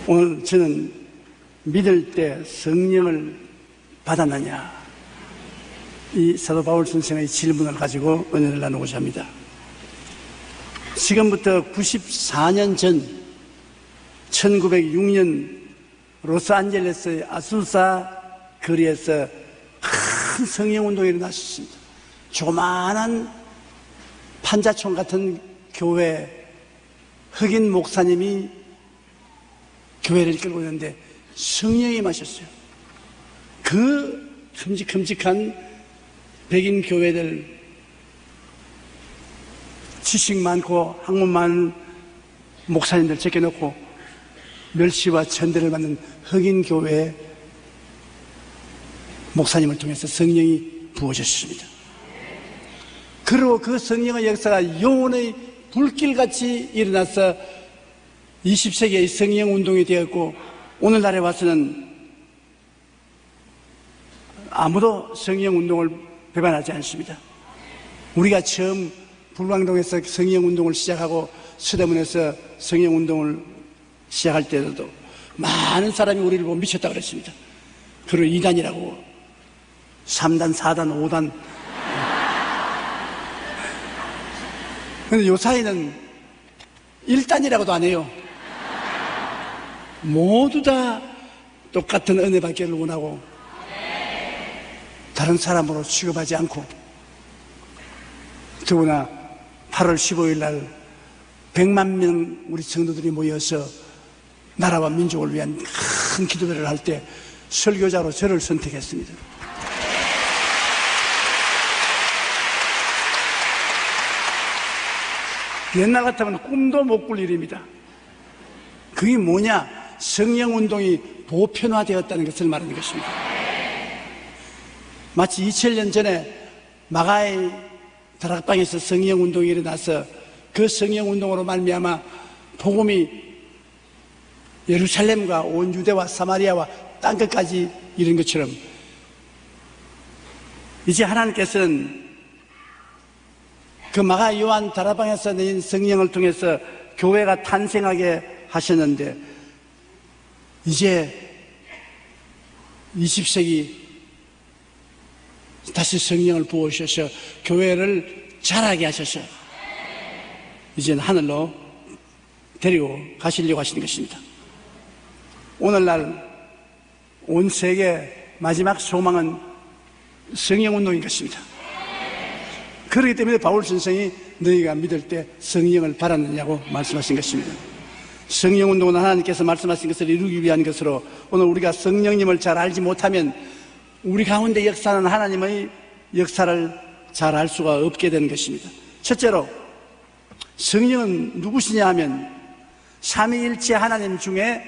오늘 저는 믿을 때 성령을 받았느냐, 이 사도 바울 선생의 질문을 가지고 은혜를 나누고자 합니다. 지금부터 94년 전 1906년 로스안젤레스의 아수사 거리에서 큰 성령운동이 일어났습니다. 조그마한 판자촌 같은 교회, 흑인 목사님이 교회를 이끌고 있는데 성령이 임하셨어요. 그 큼직큼직한 백인 교회들, 지식 많고 학문 많은 목사님들 제껴놓고 멸시와 천대를 받는 흑인 교회 목사님을 통해서 성령이 부어졌습니다. 그리고 그 성령의 역사가 영혼의 불길같이 일어나서 20세기의 성령운동이 되었고, 오늘날에 와서는 아무도 성령운동을 배반하지 않습니다. 우리가 처음 불광동에서 성령운동을 시작하고 서대문에서 성령운동을 시작할 때도 많은 사람이 우리를 보고 미쳤다고 그랬습니다. 그리고 2단이라고 3단, 4단, 5단. 그런데 요 사이는 1단이라고도 안 해요. 모두 다 똑같은 은혜 받기를 원하고 다른 사람으로 취급하지 않고, 더구나 8월 15일 날 100만 명 우리 성도들이 모여서 나라와 민족을 위한 큰 기도회를 할 때 설교자로 저를 선택했습니다. 옛날 같으면 꿈도 못 꿀 일입니다. 그게 뭐냐? 성령운동이 보편화되었다는 것을 말하는 것입니다. 마치 2000년 전에 마가의 다락방에서 성령운동이 일어나서 그 성령운동으로 말미암아 복음이 예루살렘과 온 유대와 사마리아와 땅끝까지 이른 것처럼, 이제 하나님께서는 그 마가 요한 다락방에서 내린 성령을 통해서 교회가 탄생하게 하셨는데, 이제 20세기 다시 성령을 부으셔서 교회를 자라게 하셔서 이제는 하늘로 데리고 가시려고 하시는 것입니다. 오늘날 온 세계 마지막 소망은 성령운동인 것입니다. 그렇기 때문에 바울 선생이 너희가 믿을 때 성령을 받았느냐고 말씀하신 것입니다. 성령운동은 하나님께서 말씀하신 것을 이루기 위한 것으로, 오늘 우리가 성령님을 잘 알지 못하면 우리 가운데 역사하는 하나님의 역사를 잘 알 수가 없게 되는 것입니다. 첫째로, 성령은 누구시냐 하면 삼위일체 하나님 중에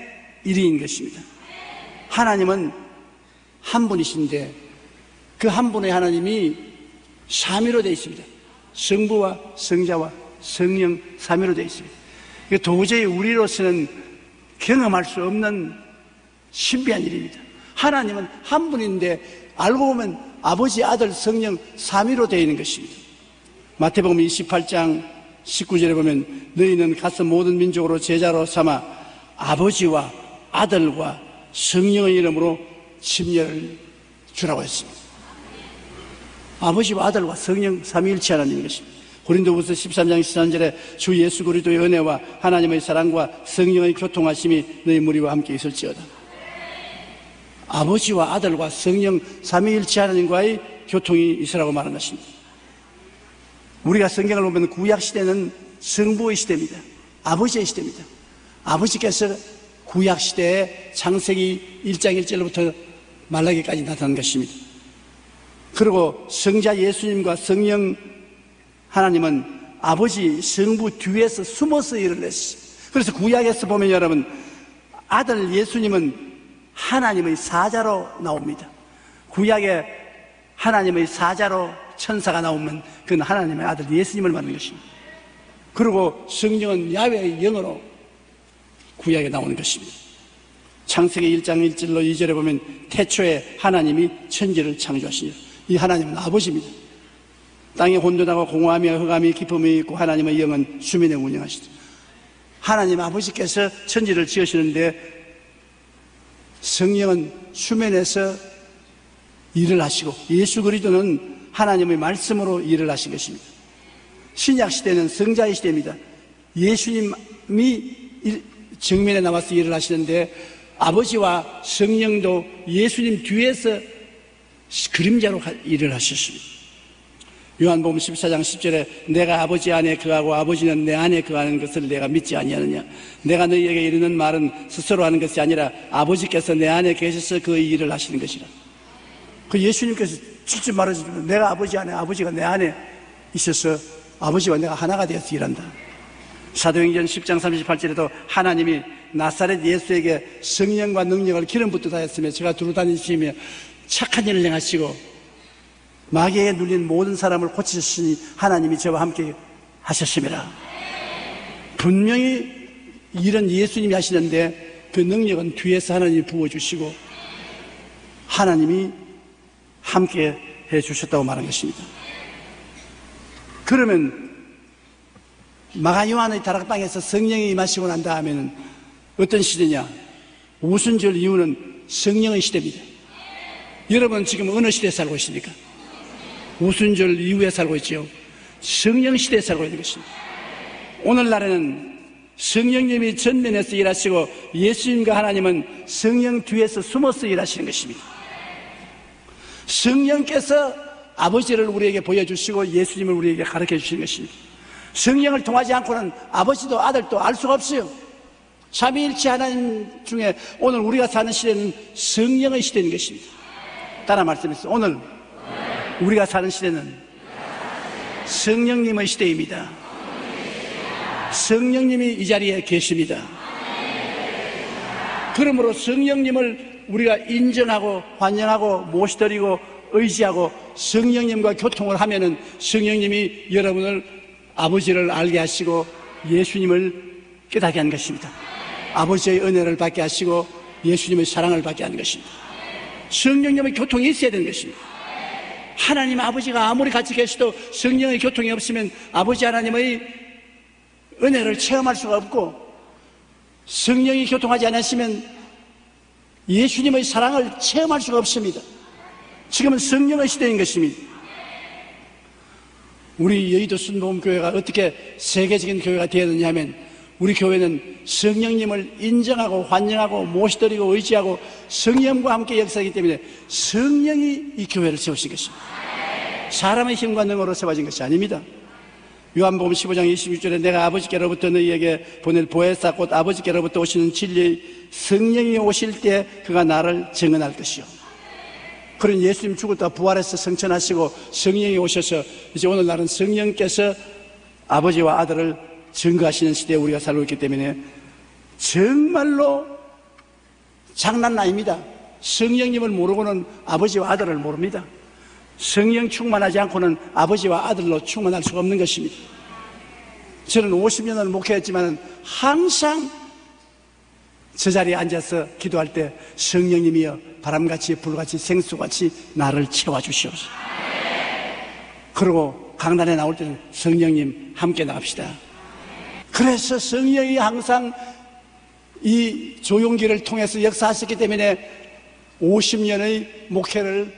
1위인 것입니다. 하나님은 한 분이신데 그 한 분의 하나님이 삼위로 되어 있습니다. 성부와 성자와 성령 삼위로 되어 있습니다. 도저히 우리로서는 경험할 수 없는 신비한 일입니다. 하나님은 한 분인데 알고 보면 아버지, 아들, 성령 삼위로 되어 있는 것입니다. 마태복음 28장 19절에 보면 너희는 가서 모든 민족으로 제자로 삼아 아버지와 아들과 성령의 이름으로 침례를 주라고 했습니다. 아버지와 아들과 성령 삼위일체 하나님인 것입니다. 고린도후서 13장 13절에 주 예수 그리스도의 은혜와 하나님의 사랑과 성령의 교통하심이 너희 무리와 함께 있을지어다. 아버지와 아들과 성령 삼위일체 하나님과의 교통이 있으라고 말한 것입니다. 우리가 성경을 보면 구약시대는 성부의 시대입니다. 아버지의 시대입니다. 아버지께서 구약시대에 창세기 1장 1절부터 말라기까지 나타난 것입니다. 그리고 성자 예수님과 성령 하나님은 아버지 성부 뒤에서 숨어서 일을 했어요. 그래서 구약에서 보면 여러분, 아들 예수님은 하나님의 사자로 나옵니다. 구약에 하나님의 사자로 천사가 나오면 그건 하나님의 아들 예수님을 말하는 것입니다. 그리고 성령은 야훼의 영으로 구약에 나오는 것입니다. 창세기 1장 1절로 2절에 보면 태초에 하나님이 천지를 창조하시니, 이 하나님은 아버지입니다. 땅에 혼돈하고 공허하며 흑암이 깊음이 있고 하나님의 영은 수면에 운영하시다. 하나님 아버지께서 천지를 지으시는데 성령은 수면에서 일을 하시고 예수 그리스도는 하나님의 말씀으로 일을 하신 것입니다. 신약 시대는 성자의 시대입니다. 예수님이 정면에 나와서 일을 하시는데 아버지와 성령도 예수님 뒤에서 그림자로 일을 하셨습니다. 요한복음 14장 10절에 내가 아버지 안에 거하고 아버지는 내 안에 거하는 것을 내가 믿지 아니하느냐. 내가 너희에게 이르는 말은 스스로 하는 것이 아니라 아버지께서 내 안에 계셔서 그 일을 하시는 것이라. 그 예수님께서 직접 말하시면 내가 아버지 안에, 아버지가 내 안에 있어서 아버지와 내가 하나가 되어서 일한다. 사도행전 10장 38절에도 하나님이 나사렛 예수에게 성령과 능력을 기름 붓듯 하였으며 제가 두루 다니시며 착한 일을 행하시고 마귀에게 눌린 모든 사람을 고치셨으니 하나님이 저와 함께 하셨습니다. 분명히 일은 예수님이 하시는데 그 능력은 뒤에서 하나님이 부어주시고 하나님이 함께 해주셨다고 말한 것입니다. 그러면 마가 요한의 다락방에서 성령이 임하시고 난 다음에는 어떤 시대냐? 오순절 이후는 성령의 시대입니다. 여러분 지금 어느 시대에 살고 있습니까? 오순절 이후에 살고 있지요. 성령 시대에 살고 있는 것입니다. 오늘날에는 성령님이 전면에서 일하시고 예수님과 하나님은 성령 뒤에서 숨어서 일하시는 것입니다. 성령께서 아버지를 우리에게 보여주시고 예수님을 우리에게 가르쳐 주시는 것입니다. 성령을 통하지 않고는 아버지도 아들도 알 수가 없어요. 삼위일체 하나님 중에 오늘 우리가 사는 시대는 성령의 시대인 것입니다. 따라 말씀했어요. 오늘 우리가 사는 시대는 성령님의 시대입니다. 성령님이 이 자리에 계십니다. 그러므로 성령님을 우리가 인정하고 환영하고 모시드리고 의지하고 성령님과 교통을 하면은 성령님이 여러분을 아버지를 알게 하시고 예수님을 깨닫게 하는 것입니다. 아버지의 은혜를 받게 하시고 예수님의 사랑을 받게 하는 것입니다. 성령님의 교통이 있어야 되는 것입니다. 하나님 아버지가 아무리 같이 계셔도 성령의 교통이 없으면 아버지 하나님의 은혜를 체험할 수가 없고 성령이 교통하지 않으시면 예수님의 사랑을 체험할 수가 없습니다. 지금은 성령의 시대인 것입니다. 우리 여의도 순복음교회가 어떻게 세계적인 교회가 되었느냐 하면 우리 교회는 성령님을 인정하고 환영하고 모시드리고 의지하고 성령과 함께 역사하기 때문에 성령이 이 교회를 세우신 것입니다. 사람의 힘과 능으로 세워진 것이 아닙니다. 요한복음 15장 26절에 내가 아버지께로부터 너희에게 보낼 보혜사 곧 아버지께로부터 오시는 진리의 성령이 오실 때 그가 나를 증언할 것이요. 그런 예수님 죽었다 부활해서 성천하시고 성령이 오셔서 이제 오늘날은 성령께서 아버지와 아들을 증거하시는 시대에 우리가 살고 있기 때문에 정말로 장난 아닙니다. 성령님을 모르고는 아버지와 아들을 모릅니다. 성령 충만하지 않고는 아버지와 아들로 충만할 수가 없는 것입니다. 저는 50년을 목회했지만 항상 저 자리에 앉아서 기도할 때 성령님이여 바람같이 불같이 생수같이 나를 채워주시옵소서. 그리고 강단에 나올 때는 성령님 함께 나갑시다. 그래서 성령이 항상 이 조용기를 통해서 역사하셨기 때문에 50년의 목회를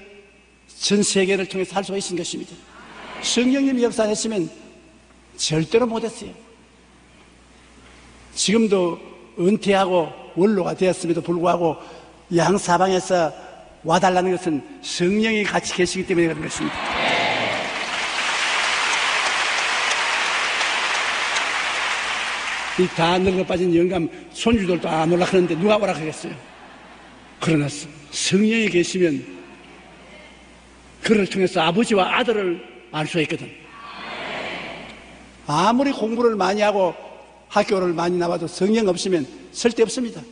전 세계를 통해서 할 수가 있는 것입니다. 성령님이 역사했으면 절대로 못했어요. 지금도 은퇴하고 원로가 되었음에도 불구하고 양사방에서 와달라는 것은 성령이 같이 계시기 때문에 그런 것입니다. 이 다 늙어 빠진 영감 손주들도 안 올라가는데 누가 오락하겠어요? 그러나 성령이 계시면 그를 통해서 아버지와 아들을 알 수가 있거든. 아무리 공부를 많이 하고 학교를 많이 나와도 성령 없으면 쓸데없습니다.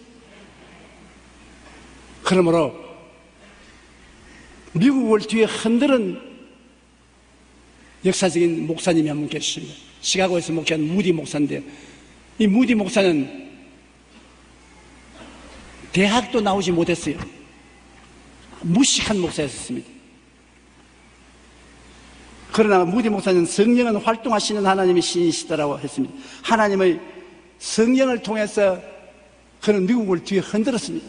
그러므로 미국을 뒤에 흔드는 역사적인 목사님이 한 분 계십니다. 시카고에서 목회한 무디 목사인데 이 무디 목사는 대학도 나오지 못했어요. 무식한 목사였습니다. 그러나 무디 목사는 성령은 활동하시는 하나님의 신이시더라고 했습니다. 하나님의 성령을 통해서 그는 미국을 뒤에 흔들었습니다.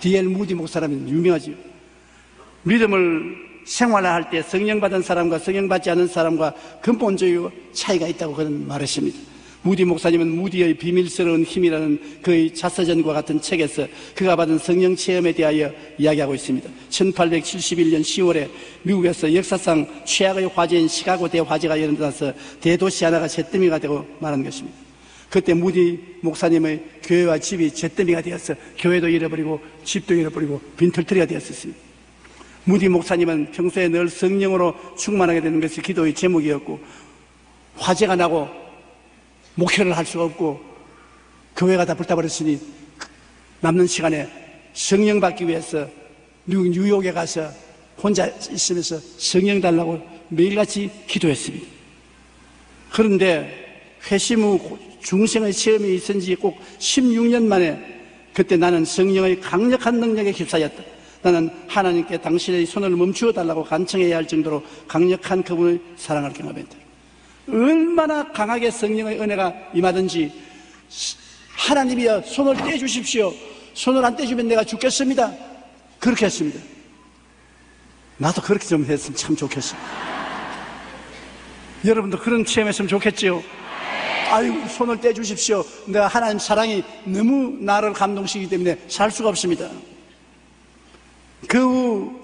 D.L. 무디 목사라면 유명하지요. 믿음을 생활할 때 성령 받은 사람과 성령 받지 않은 사람과 근본적인 차이가 있다고 그런 말했습니다. 무디 목사님은 무디의 비밀스러운 힘이라는 그의 자서전과 같은 책에서 그가 받은 성령 체험에 대하여 이야기하고 있습니다. 1871년 10월에 미국에서 역사상 최악의 화재인 시카고 대화재가 일어나서 대도시 하나가 잿더미가 되고 말하는 것입니다. 그때 무디 목사님의 교회와 집이 잿더미가 되어서 교회도 잃어버리고 집도 잃어버리고 빈털터리가 되었습니다. 무디 목사님은 평소에 늘 성령으로 충만하게 되는 것이 기도의 제목이었고, 화재가 나고 목회를 할 수가 없고 교회가 다 불타버렸으니 남는 시간에 성령 받기 위해서 미국 뉴욕에 가서 혼자 있으면서 성령 달라고 매일같이 기도했습니다. 그런데 회심 후 중생의 체험이 있은 지 꼭 16년 만에 그때 나는 성령의 강력한 능력에 휩싸였다. 나는 하나님께 당신의 손을 멈추어 달라고 간청해야 할 정도로 강력한 그분의 사랑을 경험했다. 얼마나 강하게 성령의 은혜가 임하든지 하나님이여 손을 떼주십시오. 손을 안 떼주면 내가 죽겠습니다. 그렇게 했습니다. 나도 그렇게 좀 했으면 참 좋겠어. 여러분도 그런 체험했으면 좋겠지요. 아유, 손을 떼주십시오. 내가 하나님 사랑이 너무 나를 감동시키기 때문에 살 수가 없습니다. 그 후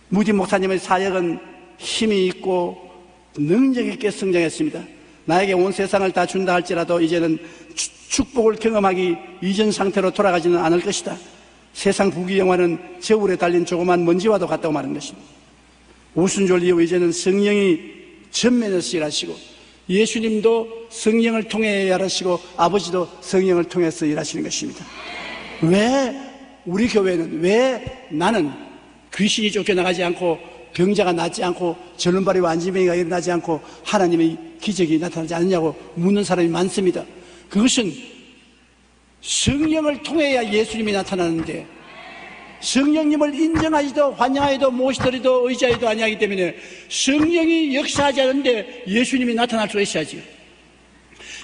무디 목사님의 사역은 힘이 있고 능력 있게 성장했습니다. 나에게 온 세상을 다 준다 할지라도 이제는 축복을 경험하기 이전 상태로 돌아가지는 않을 것이다. 세상 부귀영화는 저울에 달린 조그만 먼지와도 같다고 말하는 것입니다. 오순절 이후 이제는 성령이 전면에서 일하시고 예수님도 성령을 통해 일하시고 아버지도 성령을 통해서 일하시는 것입니다. 왜 우리 교회는, 왜 나는 귀신이 쫓겨나가지 않고 병자가 낫지 않고 절름발이와 안지병이가 일어나지 않고 하나님의 기적이 나타나지 않느냐고 묻는 사람이 많습니다. 그것은 성령을 통해야 예수님이 나타나는데 성령님을 인정하지도 환영하지도 모시더라도 의지하지도 아니하기 때문에 성령이 역사하지 않는데 예수님이 나타날 수 있어야지요.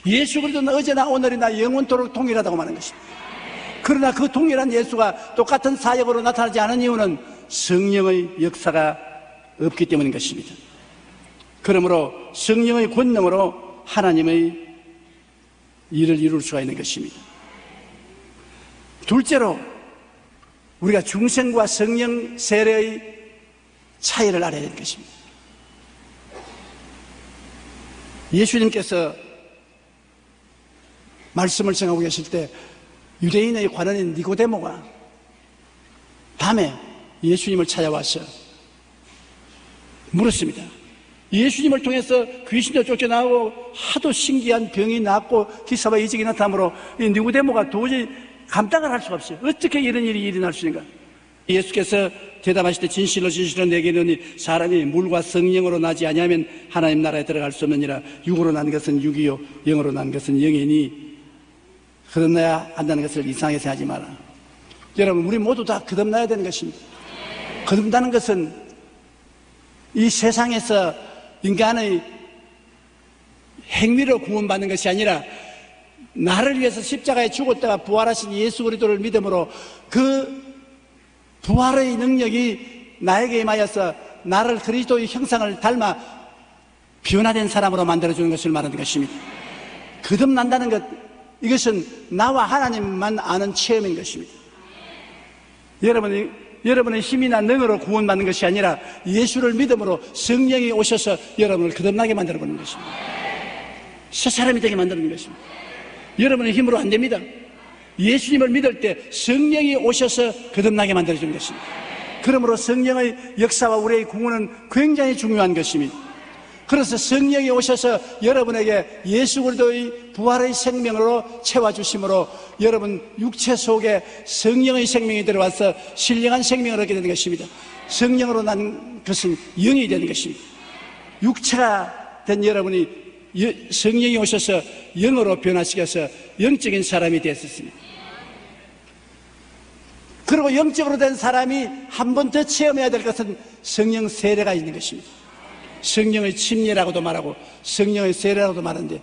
예수 그리스도는 어제나 오늘이나 영원토록 동일하다고 말하는 것입니다. 그러나 그 동일한 예수가 똑같은 사역으로 나타나지 않은 이유는 성령의 역사가 없기 때문인 것입니다. 그러므로 성령의 권능으로 하나님의 일을 이룰 수가 있는 것입니다. 둘째로 우리가 중생과 성령 세례의 차이를 알아야 되는 것입니다. 예수님께서 말씀을 전하고 계실 때 유대인의 관원인 니고데모가 밤에 예수님을 찾아와서 물었습니다. 예수님을 통해서 귀신도 쫓겨나고 하도 신기한 병이 낫고 기사와 이적이 나타나므로 니고데모가 도저히 감당을 할 수가 없어요. 어떻게 이런 일이 일어날 수 있는가? 예수께서 대답하실 때 진실로 진실로 내게 이르노니 사람이 물과 성령으로 나지 아니하면 하나님 나라에 들어갈 수 없느니라. 육으로 난 것은 육이요 영으로 난 것은 영이니 거듭나야 한다는 것을 이상하게 생각하지 마라. 여러분, 우리 모두 다 거듭나야 되는 것입니다. 거듭나는 것은 이 세상에서 인간의 행위로 구원받는 것이 아니라 나를 위해서 십자가에 죽었다가 부활하신 예수 그리스도를 믿음으로 그 부활의 능력이 나에게 임하여서 나를 그리스도의 형상을 닮아 변화된 사람으로 만들어주는 것을 말하는 것입니다. 거듭난다는 것, 이것은 나와 하나님만 아는 체험인 것입니다. 여러분의 힘이나 능으로 구원받는 것이 아니라 예수를 믿음으로 성령이 오셔서 여러분을 거듭나게 만들어버리는 것입니다. 새 사람이 되게 만드는 것입니다. 여러분의 힘으로 안 됩니다. 예수님을 믿을 때 성령이 오셔서 거듭나게 만들어주는 것입니다. 그러므로 성령의 역사와 우리의 구원은 굉장히 중요한 것입니다. 그래서 성령이 오셔서 여러분에게 예수 그리스도의 부활의 생명으로 채워주심으로 여러분 육체 속에 성령의 생명이 들어와서 신령한 생명을 얻게 되는 것입니다. 성령으로 난 것은 영이 되는 것입니다. 육체가 된 여러분이 성령이 오셔서 영으로 변화시켜서 영적인 사람이 되었습니다. 그리고 영적으로 된 사람이 한 번 더 체험해야 될 것은 성령 세례가 있는 것입니다. 성령의 침례라고도 말하고 성령의 세례라고도 말하는데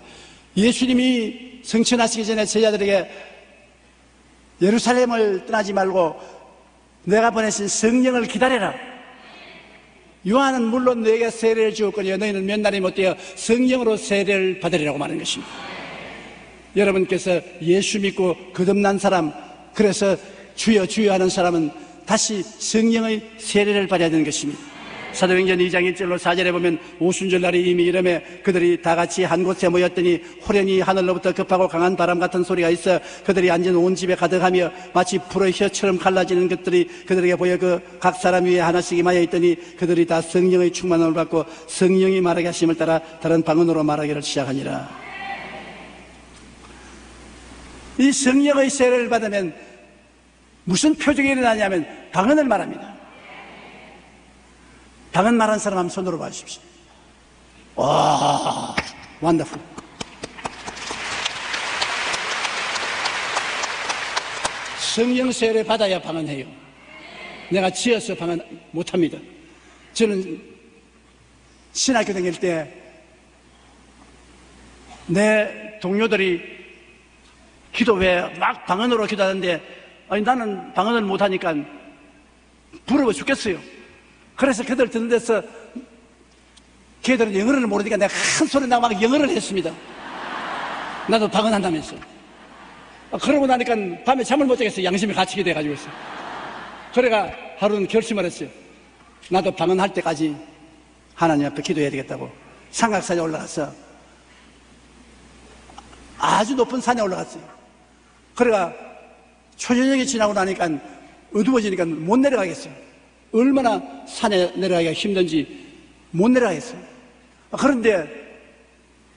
예수님이 성천하시기 전에 제자들에게 예루살렘을 떠나지 말고 내가 보내신 성령을 기다려라. 요한은 물론 너에게 세례를 주었거니와 너희는 몇 날이 못되어 성령으로 세례를 받으리라고 말하는 것입니다. 여러분께서 예수 믿고 거듭난 사람, 그래서 주여 주여 하는 사람은 다시 성령의 세례를 받아야 되는 것입니다. 사도행전 2장 1절로 4절에 보면 오순절 날이 이미 이름에 그들이 다 같이 한 곳에 모였더니 호련히 하늘로부터 급하고 강한 바람 같은 소리가 있어 그들이 앉은 온 집에 가득하며 마치 불의 혀처럼 갈라지는 것들이 그들에게 보여 그 각 사람 위에 하나씩 임하여 있더니 그들이 다 성령의 충만함을 받고 성령이 말하게 하심을 따라 다른 방언으로 말하기를 시작하니라. 이 성령의 세례를 받으면 무슨 표적이 일어나냐면 방언을 말합니다. 방언 말한 사람 한번 손으로 봐주십시오. 와, 원더풀. 성령 세례 받아야 방언해요. 내가 지어서 방언 못합니다. 저는 신학교 다닐 때 내 동료들이 기도회 막 방언으로 기도하는데 아니 나는 방언을 못하니까 부러워 죽겠어요. 그래서 그들 듣는 데서 걔들은 영어를 모르니까 내가 큰 소리 나고 막 영어를 했습니다. 나도 방언한다면서. 그러고 나니까 밤에 잠을 못 자겠어요. 양심이 갇히게 돼가지고 있어요. 그래가 하루는 결심을 했어요. 나도 방언할 때까지 하나님 앞에 기도해야 되겠다고 삼각산에 올라가서 아주 높은 산에 올라갔어요. 그래가 초저녁이 지나고 나니까 어두워지니까 못 내려가겠어요. 얼마나 산에 내려가기가 힘든지 못 내려가겠어요. 그런데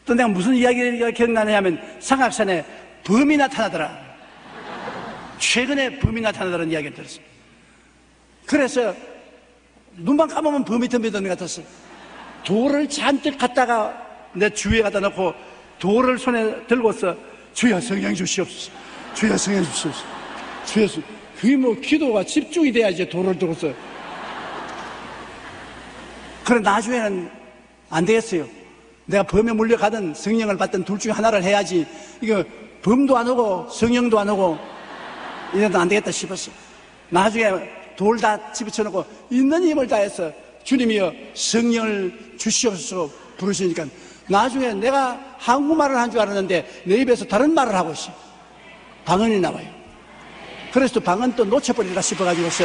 또 내가 무슨 이야기가 기억나냐 하면 삼각산에 범이 나타나더라. 최근에 범이 나타나더라는 이야기를 들었어요. 그래서 눈만 감으면 범이 덤비던 것 같았어요. 돌을 잔뜩 갖다가 내 주위에 갖다 놓고 돌을 손에 들고서 주여 성령 주시옵소서. 주여 성령 주시옵소서. 주여 그게 뭐 기도가 집중이 돼야지 돌을 들고서. 그래 나중에는 안 되겠어요. 내가 범에 물려가든 성령을 받든 둘 중에 하나를 해야지 이거 범도 안 오고 성령도 안 오고 이래도 안 되겠다 싶었어요. 나중에 돌 다 집어쳐놓고 있는 힘을 다해서 주님이여 성령을 주시옵소서 부르시니까 나중에 내가 한국말을 한 줄 알았는데 내 입에서 다른 말을 하고 있어요. 방언이 나와요. 그래서 또 방언 또 놓쳐버리라 싶어가지고서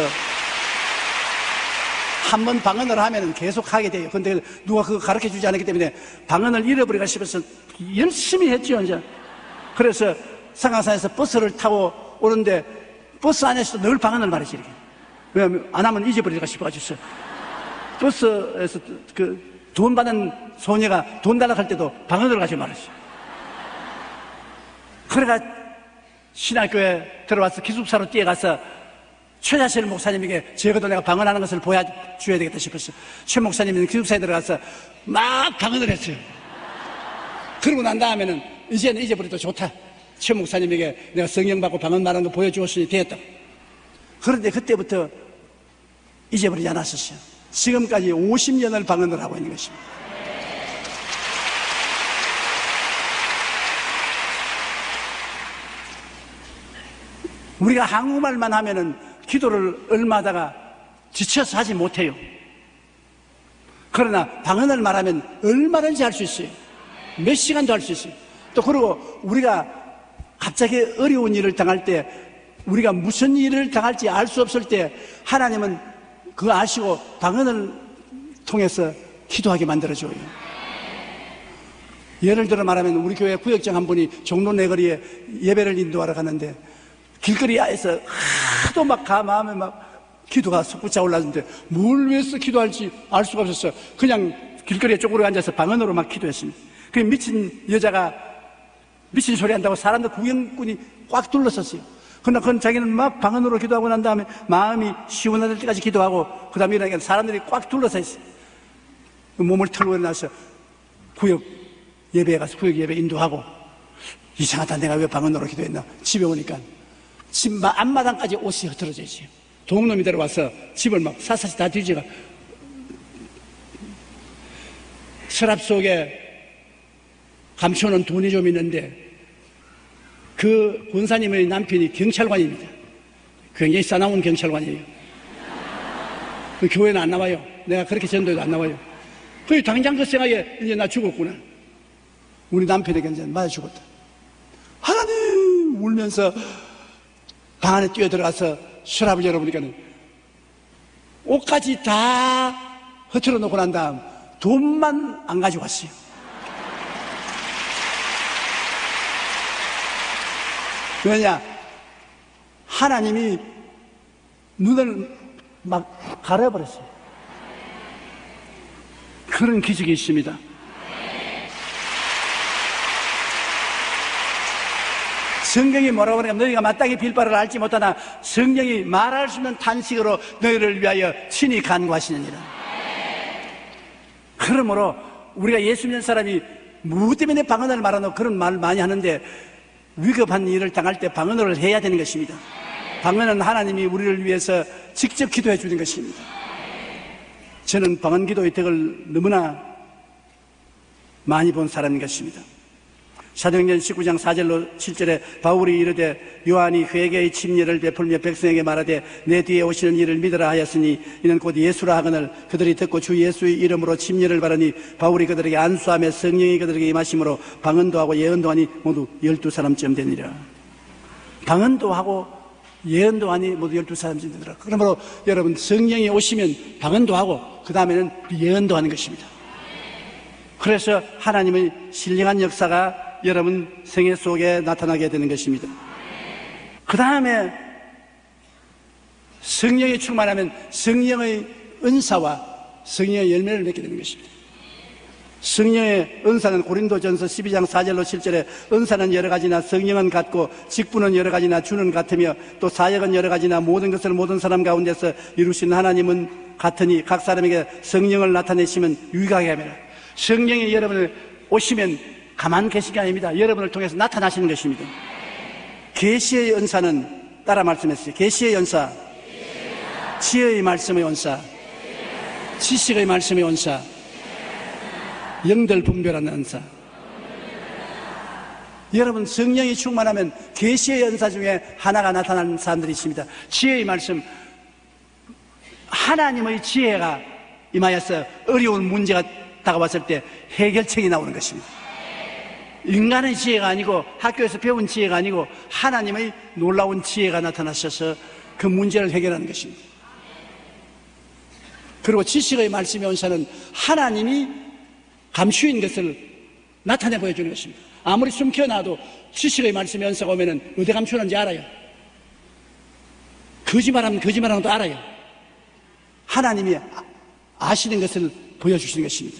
한번 방언을 하면 계속 하게 돼요. 근데 누가 그거 가르쳐 주지 않았기 때문에 방언을 잃어버리가 싶어서 열심히 했죠, 이제. 그래서 상하산에서 버스를 타고 오는데 버스 안에서 늘 방언을 말이지, 이렇게. 왜냐면 안 하면 잊어버리가 싶어가지고. 버스에서 돈 받는 소녀가 돈 달라고 할 때도 방언을 가지고 말했어요. 그래가 신학교에 들어와서 기숙사로 뛰어가서 최자실 목사님에게 적어도 내가 방언하는 것을 보여줘야 되겠다 싶었어요. 최 목사님은 기숙사에 들어가서 막 방언을 했어요. 그러고 난 다음에는 이제는 잊어버려도 좋다. 최 목사님에게 내가 성령 받고 방언 말하는 거 보여주었으니 되었다. 그런데 그때부터 잊어버리지 않았었어요. 지금까지 50년을 방언을 하고 있는 것입니다. 우리가 한국말만 하면은 기도를 얼마 하다가 지쳐서 하지 못해요. 그러나 방언을 말하면 얼마든지 할 수 있어요. 몇 시간도 할 수 있어요. 또 그리고 우리가 갑자기 어려운 일을 당할 때 우리가 무슨 일을 당할지 알 수 없을 때 하나님은 그거 아시고 방언을 통해서 기도하게 만들어줘요. 예를 들어 말하면 우리 교회 구역장 한 분이 종로 내거리에 예배를 인도하러 가는데 길거리에서 하도 막 마음에 막 기도가 솟구쳐 올랐는데 뭘 위해서 기도할지 알 수가 없었어요. 그냥 길거리에 쪼그려 앉아서 방언으로 막 기도했습니다. 그 미친 여자가 미친 소리 한다고 사람들 구경꾼이 꽉 둘러섰어요. 그러나 그건 자기는 막 방언으로 기도하고 난 다음에 마음이 시원할 때까지 기도하고 그 다음에 일어나니까 사람들이 꽉 둘러서 있어요. 몸을 털고 일어나서 구역 예배에 가서 구역 예배 인도하고 이상하다 내가 왜 방언으로 기도했나 집에 오니까 집 앞마당까지 옷이 흐트러져 있어요. 도둑놈이 들어와서 집을 막 사사시 다 뒤져가 서랍 속에 감춰놓은 돈이 좀 있는데 그 그 권사님의 남편이 경찰관입니다. 굉장히 싸나운 경찰관이에요. 그 교회는 안 나와요. 내가 그렇게 전도해도 안 나와요. 그 당장 그 생각에 이제 나 죽었구나. 우리 남편에게 이제 맞아 죽었다. 하나님 울면서 방 안에 뛰어들어가서 서랍을 열어보니까는 옷까지 다 흐트러 놓고 난 다음 돈만 안 가지고 왔어요. 왜냐? 하나님이 눈을 막 가려버렸어요. 그런 기적이 있습니다. 성경이 뭐라고 하니까 너희가 마땅히 빌바를 알지 못하나 성령이 말할 수 없는 탄식으로 너희를 위하여 친히 간구하시느니라. 그러므로 우리가 예수 믿는 사람이 무엇 때문에 방언을 말하노 그런 말을 많이 하는데 위급한 일을 당할 때 방언을 해야 되는 것입니다. 방언은 하나님이 우리를 위해서 직접 기도해 주는 것입니다. 저는 방언 기도의 덕을 너무나 많이 본 사람인 것입니다. 사도행전 19장 4절로 7절에 바울이 이르되 요한이 그에게의 침례를 베풀며 백성에게 말하되 내 뒤에 오시는 이를 믿으라 하였으니 이는 곧 예수라 하거늘 그들이 듣고 주 예수의 이름으로 침례를 받으니 바울이 그들에게 안수하며 성령이 그들에게 임하심으로 방언도 하고 예언도 하니 모두 12사람쯤 되니라. 방언도 하고 예언도 하니 모두 12사람쯤 되니라. 그러므로 여러분 성령이 오시면 방언도 하고 그 다음에는 예언도 하는 것입니다. 그래서 하나님의 신령한 역사가 여러분 생애 속에 나타나게 되는 것입니다. 그 다음에 성령이 충만하면 성령의 은사와 성령의 열매를 맺게 되는 것입니다. 성령의 은사는 고린도전서 12장 4절로 7절에 은사는 여러 가지나 성령은 같고 직분은 여러 가지나 주는 같으며 또 사역은 여러 가지나 모든 것을 모든 사람 가운데서 이루신 하나님은 같으니 각 사람에게 성령을 나타내시면 유익하게 하며 성령이 여러분을 오시면 가만 계신 게 아닙니다. 여러분을 통해서 나타나시는 것입니다. 계시의 은사는 따라 말씀했어요. 계시의 은사, 지혜의 말씀의 은사, 지식의 말씀의 은사, 영들 분별하는 은사. 여러분 성령이 충만하면 계시의 은사 중에 하나가 나타나는 사람들이 있습니다. 지혜의 말씀, 하나님의 지혜가 임하여서 어려운 문제가 다가왔을 때 해결책이 나오는 것입니다. 인간의 지혜가 아니고 학교에서 배운 지혜가 아니고 하나님의 놀라운 지혜가 나타나셔서 그 문제를 해결하는 것입니다. 그리고 지식의 말씀의 은사는 하나님이 감추인 것을 나타내 보여주는 것입니다. 아무리 숨겨놔도 지식의 말씀의 은사가 오면은 어디 감추는지 알아요. 거짓말하면 거짓말하는 것도 알아요. 하나님이 아시는 것을 보여주시는 것입니다.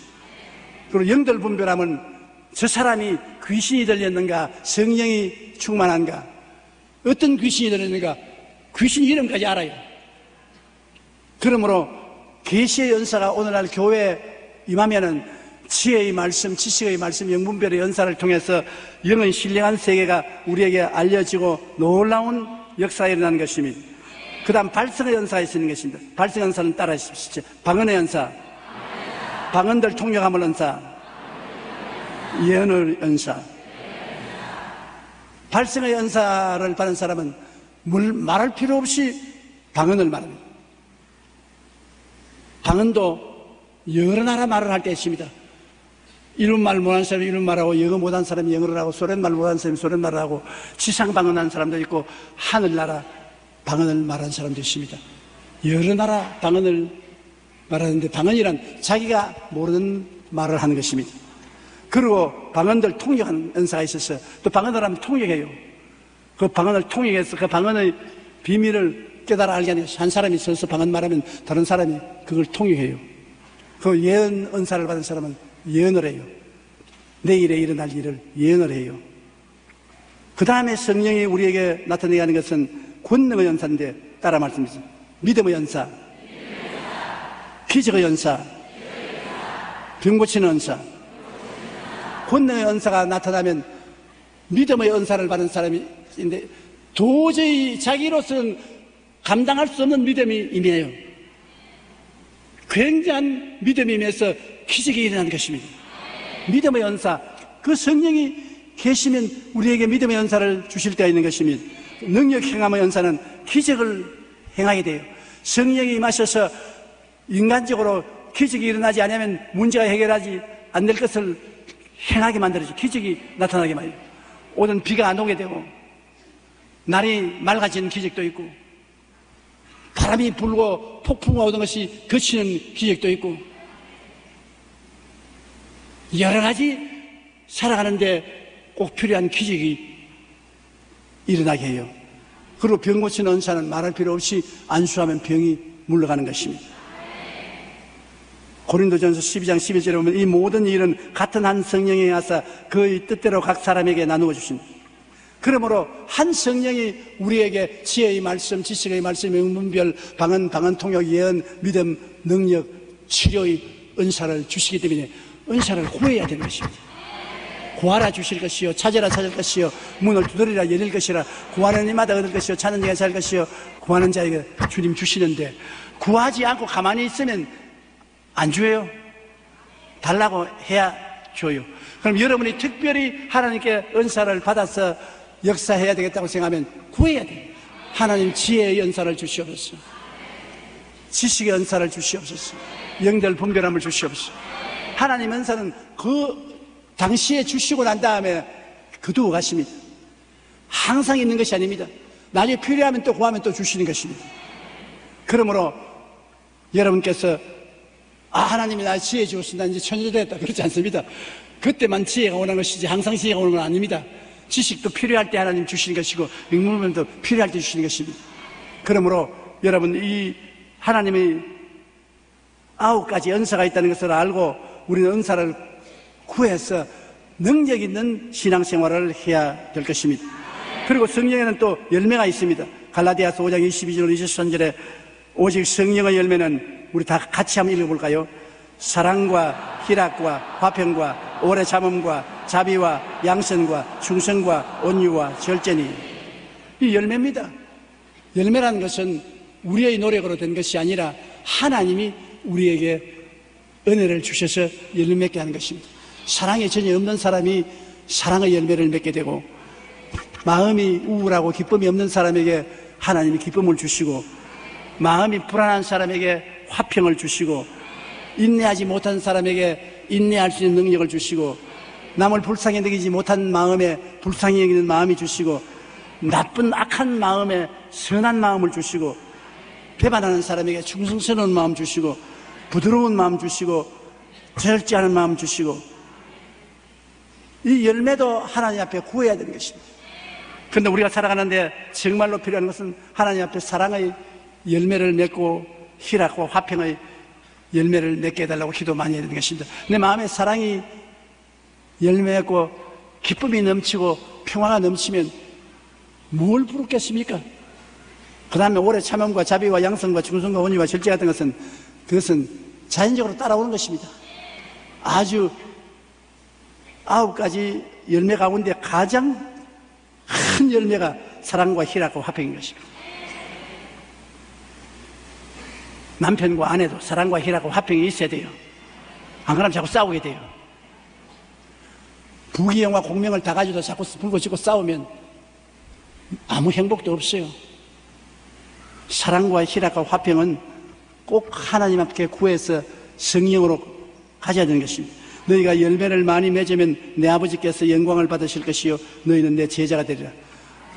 그리고 영들 분별하면 저 사람이 귀신이 들렸는가 성령이 충만한가 어떤 귀신이 들렸는가 귀신 이름까지 알아요. 그러므로 계시의 연사가 오늘날 교회에 임하면은 지혜의 말씀, 지식의 말씀, 영분별의 연사를 통해서 영은 신령한 세계가 우리에게 알려지고 놀라운 역사가 일어나는 것입니다. 그 다음 발성의 연사가 있는 것입니다. 발성의 연사는 따라 하십시오. 방언의 연사, 방언들 통역함을 연사, 예언의 연사. 발성의 연사를 받은 사람은 말할 필요 없이 방언을 말합니다. 방언도 여러 나라 말을 할 때 있습니다. 일본말 못하는 사람이 일본말하고 영어 못하는 사람이 영어를 하고 소련말 못하는 사람이 소련말을 하고 지상 방언하는 사람도 있고 하늘나라 방언을 말하는 사람도 있습니다. 여러 나라 방언을 말하는데 방언이란 자기가 모르는 말을 하는 것입니다. 그리고 방언들 통역하는 은사가 있어서 또 방언을 하면 통역해요. 그 방언을 통역해서 그 방언의 비밀을 깨달아 알게 하는 한 사람이 서서 방언 말하면 다른 사람이 그걸 통역해요. 그 예언 은사를 받은 사람은 예언을 해요. 내일에 일어날 일을 예언을 해요. 그 다음에 성령이 우리에게 나타내게 하는 것은 권능의 연사인데 따라 말씀드리죠. 믿음의 연사, 기적의 연사, 병 고치는 연사. 권능의 연사가 나타나면 믿음의 연사를 받은 사람인데 도저히 자기로서는 감당할 수 없는 믿음이 임해요. 굉장한 믿음이 임해서 기적이 일어나는 것입니다. 믿음의 연사, 그 성령이 계시면 우리에게 믿음의 은사를 주실 때가 있는 것입니다. 능력 행함의 은사는 기적을 행하게 돼요. 성령이 임하셔서 인간적으로 기적이 일어나지 않으면 문제가 해결하지 안 될 것을 행하게 만들어서 기적이 나타나게 만들어요. 오는 비가 안 오게 되고 날이 맑아지는 기적도 있고 바람이 불고 폭풍이 오던 것이 그치는 기적도 있고 여러 가지 살아가는데 꼭 필요한 기적이 일어나게 해요. 그리고 병 고치는 은사는 말할 필요 없이 안수하면 병이 물러가는 것입니다. 고린도전서 12장 11절에 보면 이 모든 일은 같은 한 성령이 하사 그의 뜻대로 각 사람에게 나누어 주십니다. 그러므로 한 성령이 우리에게 지혜의 말씀, 지식의 말씀, 문별, 방언, 통역, 예언, 믿음, 능력, 치료의 은사를 주시기 때문에 은사를 구해야 되는 것입니다. 구하라 주실 것이요 찾으라 찾을 것이요 문을 두드리라 열릴 것이라 구하는 이마다 얻을 것이요 찾는 이가 살 것이요 구하는 자에게 주님 주시는데 구하지 않고 가만히 있으면 안 줘요. 달라고 해야 줘요. 그럼 여러분이 특별히 하나님께 은사를 받아서 역사해야 되겠다고 생각하면 구해야 돼요. 하나님 지혜의 은사를 주시옵소서. 지식의 은사를 주시옵소서. 영들 분별함을 주시옵소서. 하나님 은사는 그 당시에 주시고 난 다음에 그두고 가십니다. 항상 있는 것이 아닙니다. 나중에 필요하면 또 구하면 또 주시는 것입니다. 그러므로 여러분께서 하나님이 나 지혜 주었으니 나 이제 천재 되었다 그렇지 않습니다. 그때만 지혜가 오는 것이지 항상 지혜가 오는 건 아닙니다. 지식도 필요할 때 하나님 주시는 것이고 명물면도 필요할 때 주시는 것입니다. 그러므로 여러분 이 하나님의 9가지 은사가 있다는 것을 알고 우리는 은사를 구해서 능력 있는 신앙생활을 해야 될 것입니다. 그리고 성령에는 또 열매가 있습니다. 갈라디아서 5장 22절 23절에 오직 성령의 열매는 우리 다 같이 한번 읽어볼까요? 사랑과 희락과 화평과 오래 참음과 자비와 양선과 충성과 온유와 절제니 이 열매입니다. 열매라는 것은 우리의 노력으로 된 것이 아니라 하나님이 우리에게 은혜를 주셔서 열매 맺게 하는 것입니다. 사랑이 전혀 없는 사람이 사랑의 열매를 맺게 되고 마음이 우울하고 기쁨이 없는 사람에게 하나님이 기쁨을 주시고 마음이 불안한 사람에게 화평을 주시고 인내하지 못한 사람에게 인내할 수 있는 능력을 주시고 남을 불쌍히 여기지 못한 마음에 불쌍히 여기는 마음이 주시고 나쁜 악한 마음에 선한 마음을 주시고 배반하는 사람에게 충성스러운 마음 주시고 부드러운 마음 주시고 절제하는 마음 주시고 이 열매도 하나님 앞에 구해야 되는 것입니다. 그런데 우리가 살아가는데 정말로 필요한 것은 하나님 앞에 사랑의 열매를 맺고 희락과 화평의 열매를 맺게 해달라고 기도 많이 해야 되는 것입니다. 내 마음에 사랑이 열매 맺고 기쁨이 넘치고 평화가 넘치면 뭘 부르겠습니까? 그 다음에 오래 참음과 자비와 양성과 충성과 온유와 절제 같은 것은 그것은 자연적으로 따라오는 것입니다. 아주 9가지 열매 가운데 가장 큰 열매가 사랑과 희락과 화평인 것입니다. 남편과 아내도 사랑과 희락과 화평이 있어야 돼요. 안 그러면 자꾸 싸우게 돼요. 부귀영화 공명을 다 가지고 자꾸 불고 지고 싸우면 아무 행복도 없어요. 사랑과 희락과 화평은 꼭 하나님 앞에 구해서 성령으로 가져야 되는 것입니다. 너희가 열매를 많이 맺으면 내 아버지께서 영광을 받으실 것이요 너희는 내 제자가 되리라.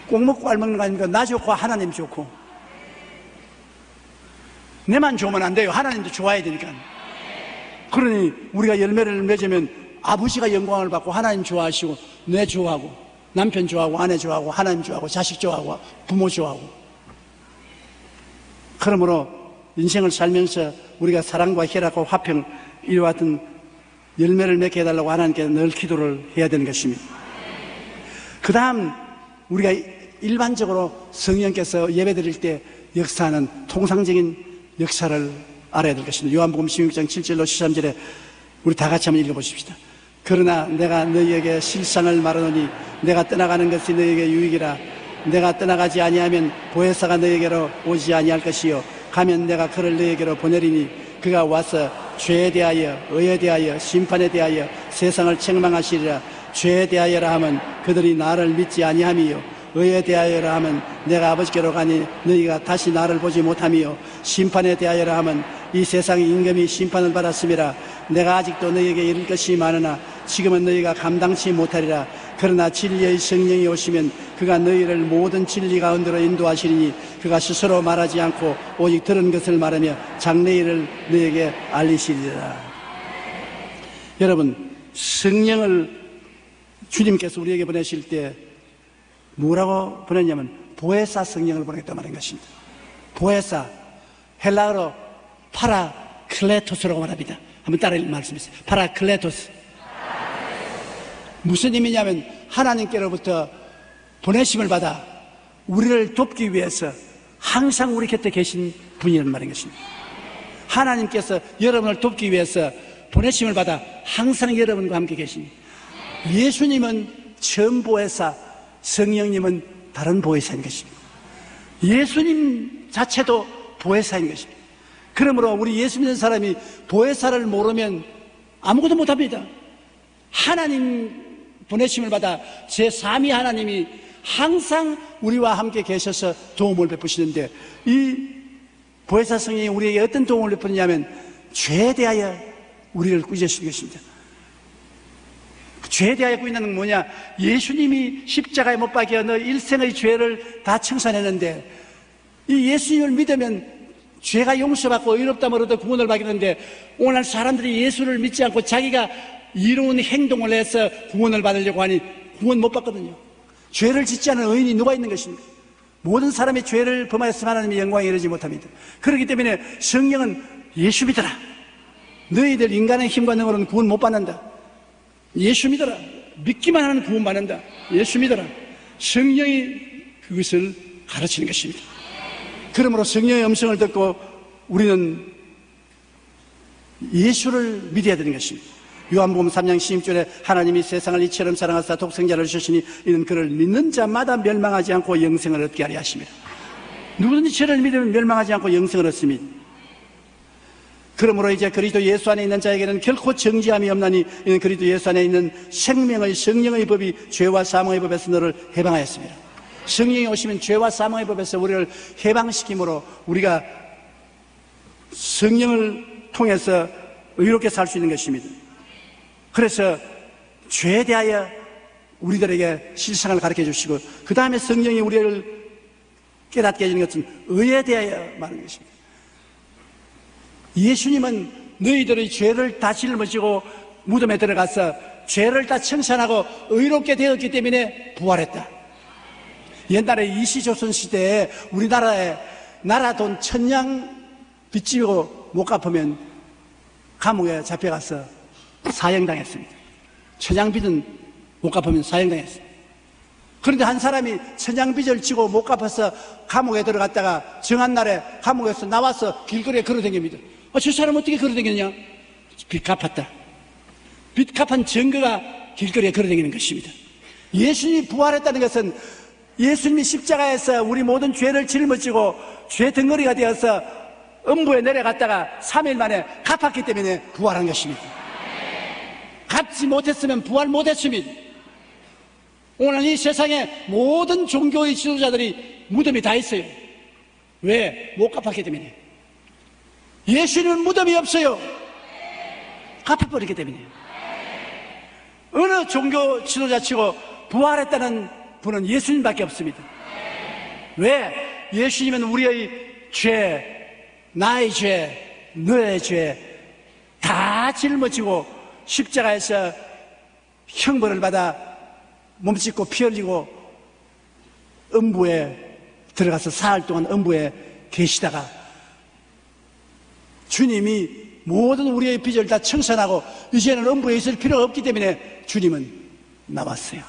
꼭 먹고 알 먹는 거 아닙니까? 나 좋고 하나님 좋고 내만 좋으면 안 돼요. 하나님도 좋아야 되니까. 그러니 우리가 열매를 맺으면 아버지가 영광을 받고 하나님 좋아하시고 내 좋아하고 남편 좋아하고 아내 좋아하고 하나님 좋아하고 자식 좋아하고 부모 좋아하고 그러므로 인생을 살면서 우리가 사랑과 희락과 화평 이와 같은 열매를 맺게 해달라고 하나님께 늘 기도를 해야 되는 것입니다. 그 다음 우리가 일반적으로 성령께서 예배 드릴 때 역사하는 통상적인 역사를 알아야 될 것입니다. 요한복음 16장 7절로 13절에 우리 다 같이 한번 읽어보십시다. 그러나 내가 너희에게 실상을 말하노니 내가 떠나가는 것이 너희에게 유익이라. 내가 떠나가지 아니하면 보혜사가 너희에게로 오지 아니할 것이요 가면 내가 그를 너희에게로 보내리니 그가 와서 죄에 대하여 의에 대하여 심판에 대하여 세상을 책망하시리라. 죄에 대하여라 하면 그들이 나를 믿지 아니함이요 의에 대하여라 하면 내가 아버지께로 가니 너희가 다시 나를 보지 못함이요 심판에 대하여라 하면 이 세상의 임금이 심판을 받았음이라 내가 아직도 너희에게 이를 것이 많으나 지금은 너희가 감당치 못하리라 그러나 진리의 성령이 오시면 그가 너희를 모든 진리 가운데로 인도하시리니 그가 스스로 말하지 않고 오직 들은 것을 말하며 장래일을 너희에게 알리시리라. 여러분, 성령을 주님께서 우리에게 보내실 때 뭐라고 보냈냐면 보혜사 성령을 보냈단 말인 것입니다. 보혜사, 헬라어로 파라클레토스라고 말합니다. 한번 따라 말씀해주세요. 파라클레토스. 무슨 의미냐면 하나님께로부터 보내심을 받아 우리를 돕기 위해서 항상 우리 곁에 계신 분이라는 말인 것입니다. 하나님께서 여러분을 돕기 위해서 보내심을 받아 항상 여러분과 함께 계십니다. 예수님은 처음 보혜사, 성령님은 다른 보혜사인 것입니다. 예수님 자체도 보혜사인 것입니다. 그러므로 우리 예수 믿는 사람이 보혜사를 모르면 아무것도 못합니다. 하나님 보내심을 받아 제3위 하나님이 항상 우리와 함께 계셔서 도움을 베푸시는데 이 보혜사 성령이 우리에게 어떤 도움을 베푸느냐면 죄에 대하여 우리를 꾸짖으시는 것입니다. 죄에 대하여 꾸짖는 건 뭐냐? 예수님이 십자가에 못 박혀 너 일생의 죄를 다 청산했는데 이 예수님을 믿으면 죄가 용서받고 의롭다함을 얻어 구원을 받겠는데 오늘 사람들이 예수를 믿지 않고 자기가 이로운 행동을 해서 구원을 받으려고 하니 구원 못 받거든요. 죄를 짓지 않은 의인이 누가 있는 것입니까? 모든 사람이 죄를 범하였으면 하나님의 영광에 이르지 못합니다. 그렇기 때문에 성령은 예수 믿어라. 너희들 인간의 힘과 능으로는 구원 못 받는다. 예수 믿어라. 믿기만 하는 구원 받는다. 예수 믿어라. 성령이 그것을 가르치는 것입니다. 그러므로 성령의 음성을 듣고 우리는 예수를 믿어야 되는 것입니다. 요한복음 3장 16절에 하나님이 세상을 이처럼 사랑하사 독생자를 주시니 이는 그를 믿는 자마다 멸망하지 않고 영생을 얻게 하려 하십니다. 누구든지 저를 믿으면 멸망하지 않고 영생을 얻습니다. 그러므로 이제 그리스도 예수 안에 있는 자에게는 결코 정죄함이 없나니 이는 그리스도 예수 안에 있는 생명의 성령의 법이 죄와 사망의 법에서 너를 해방하였습니다. 성령이 오시면 죄와 사망의 법에서 우리를 해방시킴으로 우리가 성령을 통해서 의롭게 살 수 있는 것입니다. 그래서 죄에 대하여 우리들에게 실상을 가르쳐 주시고 그 다음에 성령이 우리를 깨닫게 해주는 것은 의에 대하여 말하는 것입니다. 예수님은 너희들의 죄를 다 짊어지고 무덤에 들어가서 죄를 다 청산하고 의롭게 되었기 때문에 부활했다. 옛날에 이시조선 시대에 우리나라에 나라 돈 1000냥 빚지고 못 갚으면 감옥에 잡혀가서 사형당했습니다. 1000냥 빚은 못 갚으면 사형당했습니다. 그런데 한 사람이 1000냥 빚을 지고 못 갚아서 감옥에 들어갔다가 정한 날에 감옥에서 나와서 길거리에 걸어다닙니다. 저 사람 어떻게 걸어다녔냐? 빚 갚았다. 빚 갚은 증거가 길거리에 걸어다니는 것입니다. 예수님이 부활했다는 것은 예수님이 십자가에서 우리 모든 죄를 짊어지고 죄 덩어리가 되어서 음부에 내려갔다가 3일 만에 갚았기 때문에 부활한 것입니다. 갚지 못했으면 부활 못했습니다. 오늘 이 세상에 모든 종교의 지도자들이 무덤이 다 있어요. 왜? 못 갚았기 때문에. 예수님은 무덤이 없어요. 갚아버리기 때문에. 어느 종교 지도자치고 부활했다는 분은 예수님밖에 없습니다. 왜? 예수님은 우리의 죄, 나의 죄, 너의 죄 다 짊어지고 십자가에서 형벌을 받아 몸짓고 피 흘리고 음부에 들어가서 사흘 동안 음부에 계시다가 주님이 모든 우리의 빚을 다 청산하고 이제는 음부에 있을 필요가 없기 때문에 주님은 나왔어요.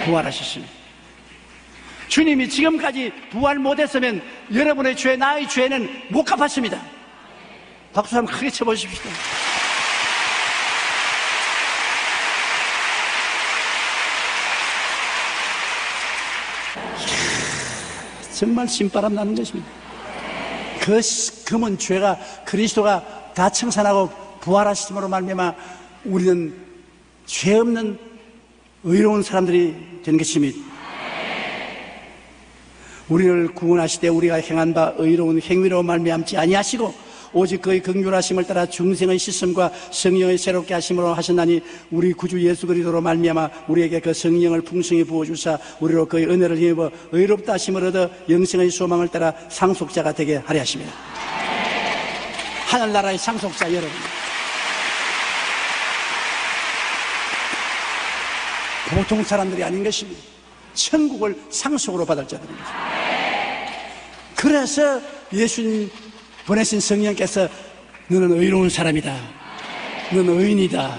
부활하셨습니다. 주님이 지금까지 부활 못했으면 여러분의 죄, 나의 죄는 못 갚았습니다. 박수 한번 크게 쳐보십시오. 정말 신바람 나는 것입니다. 그 금은 죄가 그리스도가 다 청산하고 부활하심으로 말미암아 우리는 죄 없는 의로운 사람들이 되는 것입니다. 우리를 구원하실 때 우리가 행한 바 의로운 행위로 말미암지 아니하시고 오직 그의 긍휼하심을 따라 중생의 씻음과 성령의 새롭게 하심으로 하셨나니 우리 구주 예수 그리스도로 말미암아 우리에게 그 성령을 풍성히 부어주사 우리로 그의 은혜를 힘입어 의롭다 하심을 얻어 영생의 소망을 따라 상속자가 되게 하려 하십니다. 하늘나라의 상속자 여러분, 보통 사람들이 아닌 것입니다. 천국을 상속으로 받을 자들입니다. 그래서 예수님 보내신 성령께서 너는 의로운 사람이다, 너는 의인이다,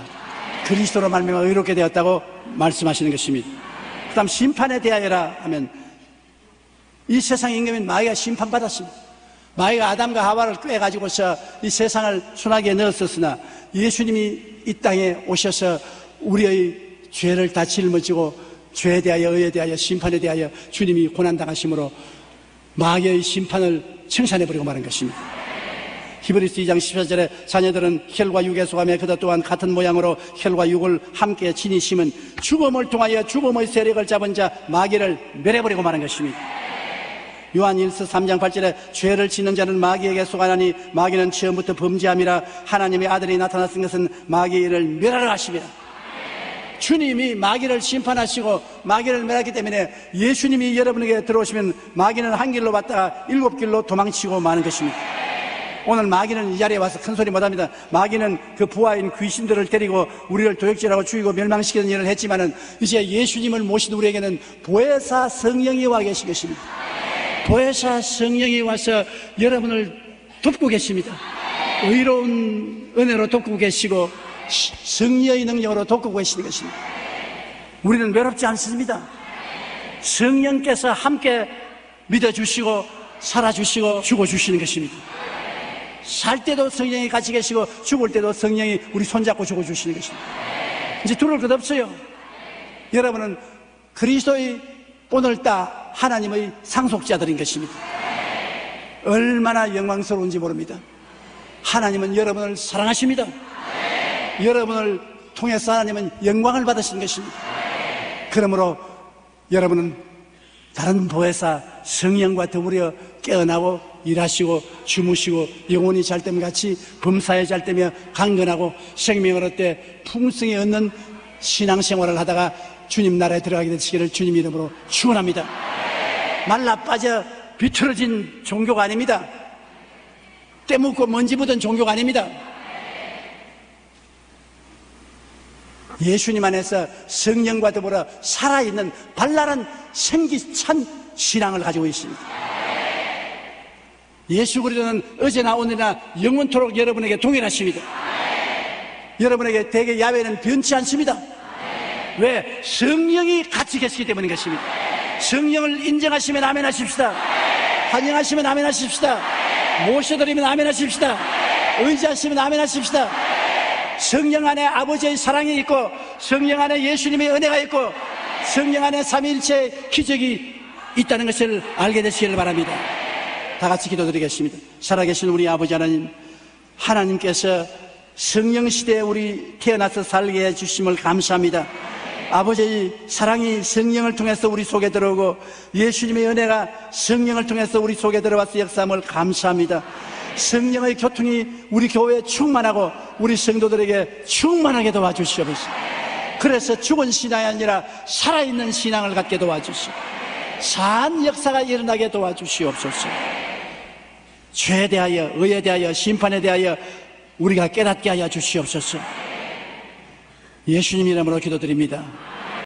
그리스도로 말미암아 의롭게 되었다고 말씀하시는 것입니다. 그 다음 심판에 대하여라 하면 이 세상 임금인 마귀가 심판받았습니다. 마귀가 아담과 하와를 꾀가지고서 이 세상을 소나기에 넣었었으나 예수님이 이 땅에 오셔서 우리의 죄를 다 짊어지고 죄에 대하여 의에 대하여 심판에 대하여 주님이 고난당하심으로 마귀의 심판을 청산해버리고 마는 것입니다. 히브리서 2장 14절에 자녀들은 혈과 육에 속하며 그도 또한 같은 모양으로 혈과 육을 함께 지니심은 죽음을 통하여 죽음의 세력을 잡은 자 마귀를 멸해버리고 마는 것입니다. 요한 1서 3장 8절에 죄를 짓는 자는 마귀에게 속하나니 마귀는 처음부터 범죄함이라 하나님의 아들이 나타났은 것은 마귀를 멸하려 하심이라. 주님이 마귀를 심판하시고 마귀를 멸하기 때문에 예수님이 여러분에게 들어오시면 마귀는 한 길로 왔다가 7길로 도망치고 마는 것입니다. 오늘 마귀는 이 자리에 와서 큰 소리 못합니다. 마귀는 그 부하인 귀신들을 데리고 우리를 도역질하고 죽이고 멸망시키는 일을 했지만은 이제 예수님을 모신 우리에게는 보혜사 성령이 와 계신 것입니다. 보혜사 성령이 와서 여러분을 돕고 계십니다. 의로운 은혜로 돕고 계시고 성령의 능력으로 돕고 계시는 것입니다. 우리는 외롭지 않습니다. 성령께서 함께 믿어주시고 살아주시고 죽어주시는 것입니다. 살 때도 성령이 같이 계시고 죽을 때도 성령이 우리 손잡고 죽어주시는 것입니다. 이제 두려울 것 없어요. 여러분은 그리스도의 오늘따 하나님의 상속자들인 것입니다. 얼마나 영광스러운지 모릅니다. 하나님은 여러분을 사랑하십니다. 여러분을 통해서 하나님은 영광을 받으신 것입니다. 그러므로 여러분은 다른 보혜사 성령과 더불어 깨어나고 일하시고 주무시고 영혼이 잘 때면 같이 범사에 잘 때며 강건하고 생명을 얻되 풍성히 얻는 신앙생활을 하다가 주님 나라에 들어가게 되시기를 주님 이름으로 축원합니다. 말라 빠져 비틀어진 종교가 아닙니다. 때묻고 먼지 묻은 종교가 아닙니다. 예수님 안에서 성령과 더불어 살아있는 발랄한 생기찬 신앙을 가지고 있습니다. 예수 그리스도는 어제나 오늘이나 영원토록 여러분에게 동일하십니다. 여러분에게 대개 야훼는 변치 않습니다. 왜? 성령이 같이 계시기 때문인 것입니다. 성령을 인정하시면 아멘 하십시다. 환영하시면 아멘 하십시다. 모셔드리면 아멘 하십시다. 의지하시면 아멘 하십시다. 성령 안에 아버지의 사랑이 있고 성령 안에 예수님의 은혜가 있고 성령 안에 삼위일체의 기적이 있다는 것을 알게 되시길 바랍니다. 다 같이 기도드리겠습니다. 살아계신 우리 아버지 하나님, 하나님께서 성령 시대에 우리 태어나서 살게 해주심을 감사합니다. 아버지의 사랑이 성령을 통해서 우리 속에 들어오고 예수님의 은혜가 성령을 통해서 우리 속에 들어와서 역사함을 감사합니다. 성령의 교통이 우리 교회에 충만하고 우리 성도들에게 충만하게 도와주시옵소서. 그래서 죽은 신앙이 아니라 살아있는 신앙을 갖게 도와주시고 산 역사가 일어나게 도와주시옵소서. 죄에 대하여 의에 대하여 심판에 대하여 우리가 깨닫게 하여 주시옵소서. 예수님 이름으로 기도드립니다.